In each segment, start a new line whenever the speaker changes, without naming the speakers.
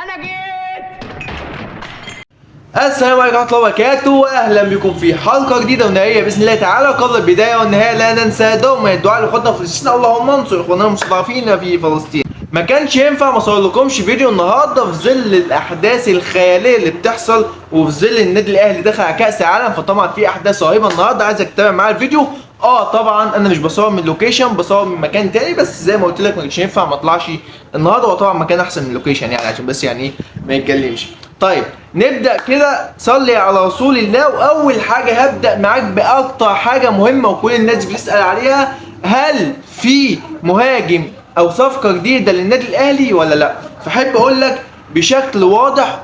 انا جيت.
السلام عليكم ورحمة الله وبركاته، واهلا بكم في حلقة جديدة ونهائية باذن الله تعالى. قبل البداية والنهاية لا ننسى دوما الدعاء لاخواتنا في فلسطين، اللهم انصر اخواننا المستضعفين في فلسطين. ما كانش ينفع ما اصورلكمش فيديو النهارده في ظل الاحداث الخيالية اللي بتحصل، وفي ظل النادي الاهلي دخل على كأس العالم، فطبعا في احداث رهيبة النهارده عايزك تتابع معايا الفيديو. طبعا انا مش بصور من لوكيشن، بصور من مكان تاني، بس زي ما قلت لك ما كانش ينفع ما اطلعش النهارده، وطبعا مكان احسن من لوكيشن يعني عشان بس يعني ما يتكلمش. طيب نبدا كده، صلي على رسول الله. واول حاجه هبدا معاك باكتر حاجه مهمه وكل الناس بتسال عليها: هل في مهاجم او صفقه جديده للنادي الاهلي ولا لا؟ فحب اقول لك بشكل واضح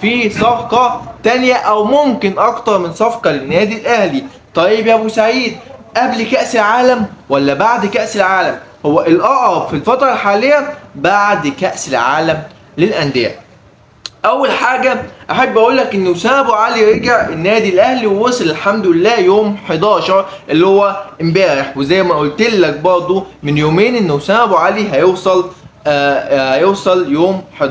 في صفقه تانية او ممكن اكتر من صفقه للنادي الاهلي. طيب يا ابو سعيد، قبل كأس العالم ولا بعد كأس العالم؟ هو الأقرب في الفترة الحالية بعد كأس العالم للأندية. أول حاجة أحب أقول لك إن أسامة أبو علي رجع النادي الأهلي ووصل الحمد لله يوم 11 اللي هو امبارح، وزي ما قلت لك برضه من يومين إن أسامة أبو علي هيوصل يوم 11،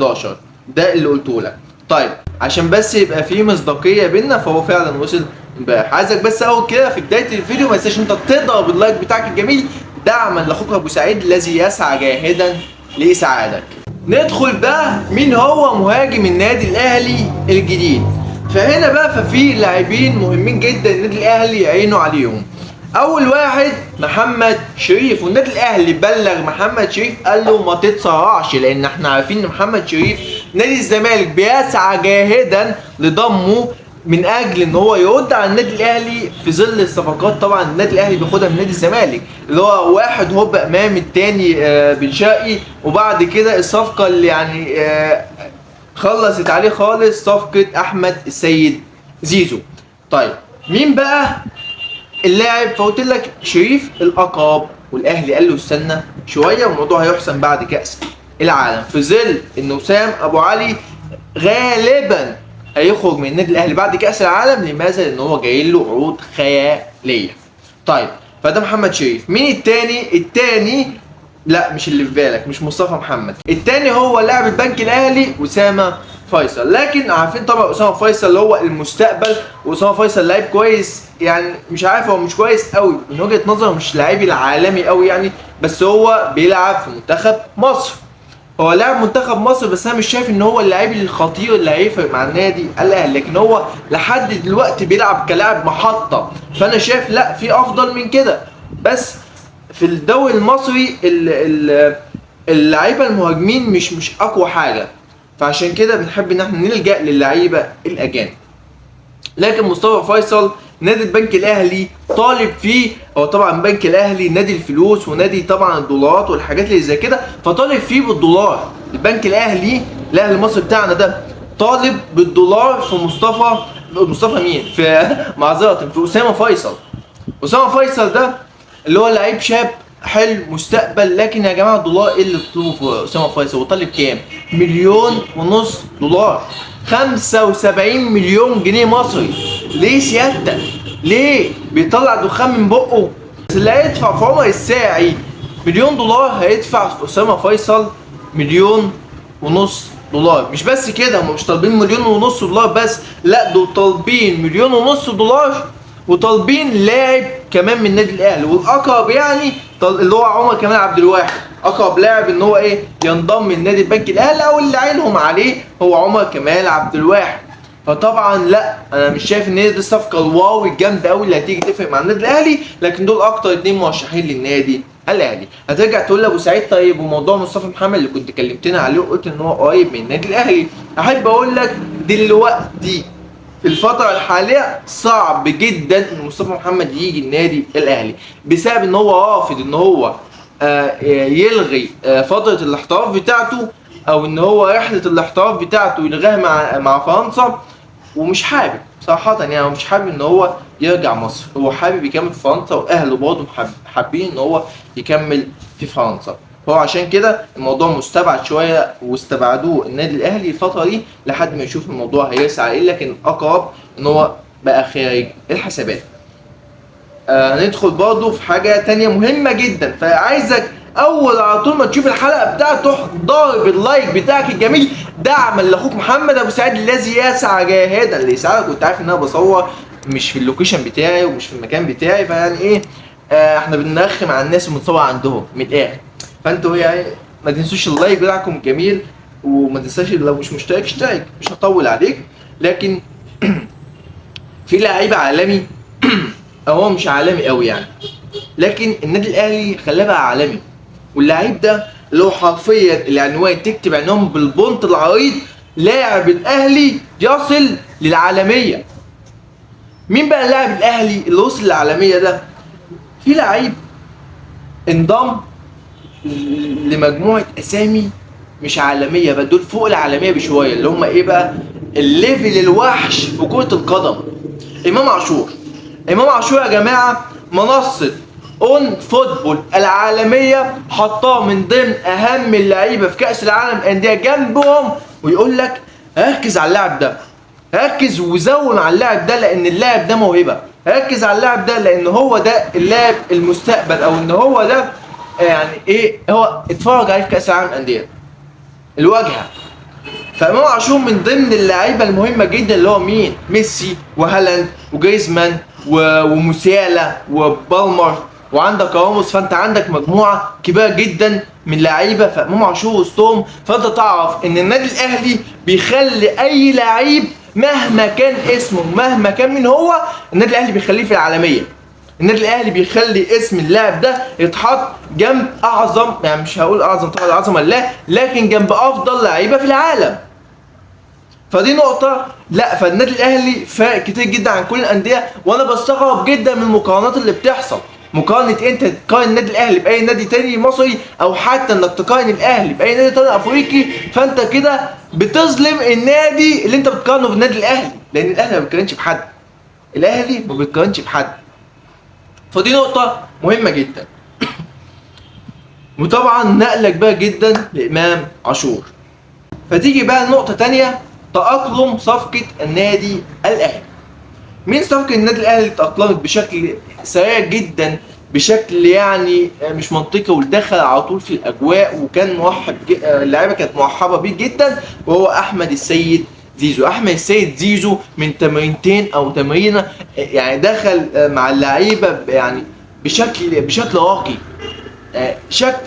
ده اللي قلته لك. طيب عشان بس يبقى في مصداقية بينا، فهو فعلا وصل امبارح. عايزك بس اول كده في بدايه الفيديو ما تنساش انت تضرب اللايك بتاعك الجميل دعما لاخوك ابو سعيد الذي يسعى جاهدا لاسعادك. ندخل بقى مين هو مهاجم النادي الاهلي الجديد. فهنا بقى ففي لاعبين مهمين جدا النادي الاهلي يعينوا عليهم. اول واحد محمد شريف، والنادي الاهلي بلغ محمد شريف قال له ما تتسرعش، لان احنا عارفين ان محمد شريف نادي الزمالك بيسعى جاهدا لضمه من اجل ان هو يرد على النادي الاهلي في ظل الصفقات. طبعا النادي الاهلي بياخدها من نادي الزمالك، اللي هو واحد هوب امام التاني بن شرقي، وبعد كده الصفقه اللي يعني خلصت عليه خالص صفقه احمد السيد زيزو. طيب مين بقى اللاعب؟ فقلت لك شريف الأقرب، والاهلي قال له استنى شويه والموضوع هيحسم بعد كاس العالم، في ظل ان وسام ابو علي غالبا هيخرج من النادي الاهلي بعد كاس العالم. لماذا؟ لان هو جاي له عروض خياليه. طيب فده محمد شريف. مين التاني؟ التاني لا مش اللي في بالك، مش مصطفى محمد. التاني هو لاعب البنك الاهلي اسامه فيصل. لكن عارفين طبعا اسامه فيصل اللي هو المستقبل، واسامه فيصل لعيب كويس يعني، مش عارف هو مش كويس قوي من وجهه نظر، مش لاعبي العالمي قوي يعني، بس هو بيلعب في منتخب مصر. هو لاعب منتخب مصر، بس انا مش شايف ان هو اللاعب الخطير اللي هيفرق مع النادي الاهلي، لكن هو لحد دلوقتي بيلعب كلاعب محطه، فانا شايف لا في افضل من كده. بس في الدوري المصري اللعيبه المهاجمين مش اقوى حاجه، فعشان كده بنحب ان احنا نلجأ للعيبه الاجانب. لكن مصطفى فيصل نادي البنك الاهلي طالب فيه، هو طبعا البنك الاهلي نادي الفلوس ونادي طبعا الدولارات والحاجات اللي زي كده، فطالب فيه بالدولار. البنك الاهلي المصري بتاعنا ده طالب بالدولار في مصطفى مين؟ في معذره في اسامه فيصل. اسامه فيصل ده اللي هو لعيب شاب حلو مستقبل، لكن يا جماعه الدولار ايه اللي بتطلبه في اسامه فيصل؟ وطالب كام؟ $1.5 مليون، 75 مليون جنيه مصري. ليه سيادتك؟ ليه بيطلع دخان من بقه؟ اللي هيدفع في عمر الساعي $1,000,000 هيدفع في اسامه فيصل $1.5 مليون. مش بس كده، هم مش طالبين $1.5 مليون بس، لا دول طالبين $1.5 مليون وطالبين لاعب كمان من النادي الاهلي، والاقرب يعني اللي هو عمر كمال عبد الواحد، اقرب لاعب ان هو ينضم من نادي البنك الاهلي، او اللي عينهم عليه هو عمر كمال عبد الواحد. فطبعا لا انا مش شايف ان هي دي الصفقه الواو الجامده قوي اللي هتيجي تفرق مع النادي الاهلي، لكن دول اكتر اتنين مرشحين للنادي الاهلي. هترجع تقول لابو سعيد طيب وموضوع مصطفى محمد اللي كنت كلمتنا عليه وقلت ان هو قريب من النادي الاهلي، احب اقول لك دلوقتي في الفترة الحالية صعب جدا ان مصطفى محمد يجي النادي الاهلي، بسبب ان هو رافض ان هو يلغي فترة الاحتراف بتاعته، او ان هو رحلة الاحتراف بتاعته يلغاها مع فرنسا، ومش حابب صراحة يعني، هو مش حابب ان هو يرجع مصر، هو حابب يكمل في فرنسا، واهله برضه حابين ان هو يكمل في فرنسا. فهو عشان كده الموضوع مستبعد شويه، واستبعدوه النادي الاهلي الفتره دي لحد ما يشوف الموضوع هيرسى عليه، لكن اقرب ان هو بقى خارج الحسابات. هندخل برضه في حاجه تانية مهمه جدا، فعايزك اول على طول ما تشوف الحلقه بتاعته تروح ضارب اللايك بتاعك الجميل دعما لاخوك محمد ابو سعيد الذي يسعى جاهدا اللي يساعدك. وانت عارف ان انا بصور مش في اللوكيشن بتاعي ومش في المكان بتاعي، فيعني ايه احنا بنرخم على الناس وبنصور عندهم من الاخر. فانتوا يعني ما تنسوش اللايك بتاعكم الجميل، وما تنساش لو مش مشترك اشترك، مش هطول عليك. لكن في لعيب عالمي او هو مش عالمي قوي يعني، لكن النادي الاهلي خلاه بقى عالمي. واللعيب ده اللي هو حرفيا العنوان تكتب عنوان بالبونت العريض: لاعب الاهلي يصل للعالميه. مين بقى لاعب الاهلي اللي وصل للعالميه ده؟ في لعيب انضم لمجموعه اسامي مش عالميه بقى، دول فوق العالميه بشويه، اللي هم ايه بقى؟ الليفل الوحش في كره القدم. امام عاشور. امام عاشور يا جماعه منصه اون فوتبول العالميه حطاه من ضمن اهم اللعيبه في كاس العالم انديه جنبهم، ويقول لك ركز على اللاعب ده، ركز وزوم على اللاعب ده لان اللاعب ده موهبه، ركز على اللاعب ده لان هو ده اللاعب المستقبل، او ان هو ده يعني ايه، هو اتفرج عليه في كاس العالم انديه الواجهه. فامام عاشور من ضمن اللعيبه المهمه جدا، اللي هو مين؟ ميسي وهالاند وجريزمان وموسيالا وبالمر وعندك راموس. فانت عندك مجموعه كبيره جدا من لعيبه، فامام عاشور وسطهم. فانت تعرف ان النادي الاهلي بيخلي اي لعيب مهما كان اسمه مهما كان من هو، النادي الاهلي بيخليه في العالميه. النادي الاهلي بيخلي اسم اللاعب ده يتحط جنب اعظم، يعني مش هقول اعظم طبعا العظمه لله، لكن جنب افضل لعيبه في العالم. فدي نقطة. لا، فالنادي الاهلي فارق كتير جدا عن كل الاندية، وانا بستغرب جدا من المقارنات اللي بتحصل. مقارنة انت تقارن النادي الاهلي باي نادي تاني مصري، او حتى انك تقارن الاهلي باي نادي تاني افريقي، فانت كده بتظلم النادي اللي انت بتقارنه بالنادي الاهلي، لان الاهلي ما بيتقارنش بحد. الاهلي ما بيتقارنش بحد. فدي نقطة مهمة جدا. وطبعا نقلة كبيرة جدا لامام عاشور. فتيجي بقى نقطة تانية، تأقلم صفقة النادي الأهلي. مين صفقة النادي الأهلي اللي تأقلمت بشكل سريع جدا، بشكل يعني مش منطقي، ودخل على طول في الأجواء وكان موحد اللعيبة كانت مرحبة بيه جدا، وهو أحمد السيد زيزو. أحمد السيد زيزو من تمرينتين أو تمرينة يعني دخل مع اللعيبة يعني بشكل راقي، شكل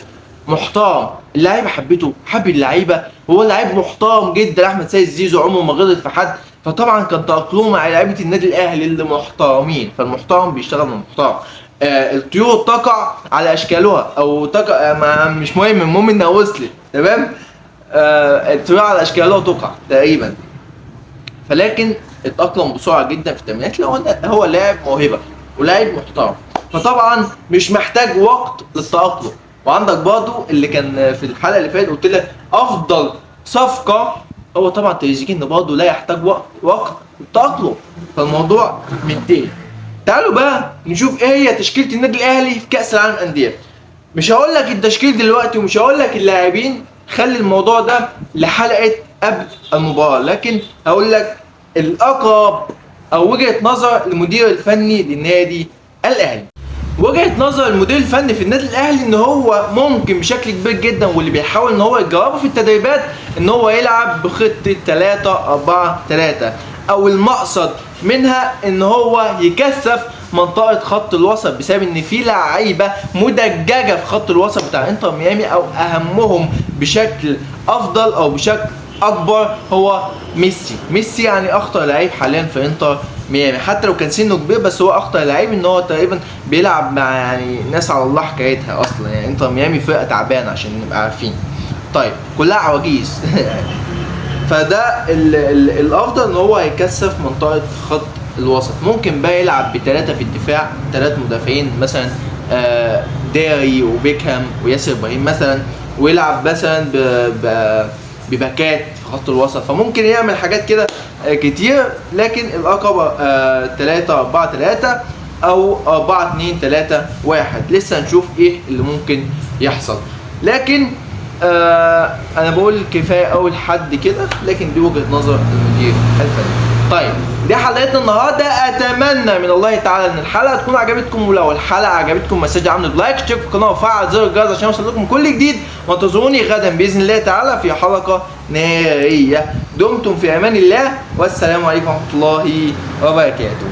محترم. اللعيبه حبته، حب اللعيبه، هو لعيب محترم جدا. احمد سيد زيزو عمره ما غلط في حد، فطبعا كان تأقلمه مع لعيبه النادي الاهلي اللي محترمين، فالمحترم بيشتغل مع المحترم. الطيور تقع على اشكالها، او تقع مش مهم، المهم انها وصلت تمام. الطيور على اشكالها تقع تقريبا. فلكن اتأقلم بسرعه جدا في التمرينات، لو هو لاعب موهبه ولاعب محترم، فطبعا مش محتاج وقت للتأقلم. وعندك برضه اللي كان في الحلقه اللي فاتت قلت لك افضل صفقه هو طبعا تريزيجيه، برضه لا يحتاج وقت للتأقلم. فالموضوع منتهي. تعالوا بقى نشوف ايه هي تشكيله النادي الاهلي في كاس العالم انديه. مش هقول لك التشكيل دلوقتي ومش هقول لك اللاعبين، خلي الموضوع ده لحلقه قبل المباراه، لكن هقول لك الاقرب او وجهه نظر المدير الفني للنادي الاهلي. وجهة نظر المدير الفني في النادي الاهلي ان هو ممكن بشكل كبير جدا، واللي بيحاول ان هو يجربه في التدريبات، ان هو يلعب بخطة 3-4-3، او المقصد منها ان هو يكثف منطقة خط الوسط، بسبب ان في لعيبة مدججة في خط الوسط بتاع انتر ميامي، او اهمهم بشكل افضل او بشكل اكبر هو ميسي يعني اخطر لعيب حاليا في انتر ميامي، حتى لو كان سنه كبير، بس هو اخطر لعيب، ان هو تقريبا بيلعب مع يعني ناس على الله حكايتها اصلا. يعني انتر ميامي فرقه تعبانه عشان نبقى عارفين. طيب كلها عواجيز. فده الافضل ان هو يكثف منطقه خط الوسط. ممكن بقى يلعب بثلاثه في الدفاع، ثلاث مدافعين مثلا، داري وبيكهام وياسر ابراهيم مثلا، ويلعب مثلا بباكات في خط الوسط. فممكن يعمل حاجات كده كتير، لكن الاقرب 3-4-3 او 4-2-3-1. لسه هنشوف ايه اللي ممكن يحصل، لكن انا بقول كفايه اول حد كده، لكن دي وجهه نظر المدير الفني. طيب دي حلقتنا النهارده. اتمنى من الله تعالى ان الحلقه تكون عجبتكم، ولو الحلقه عجبتكم مساج عامل لايك، اشتركوا في القناه وفعل زر الجرس عشان يوصل لكم كل جديد، وانتظروني غدا باذن الله تعالى في حلقه ناريه. دمتم في امان الله، والسلام عليكم ورحمه الله وبركاته.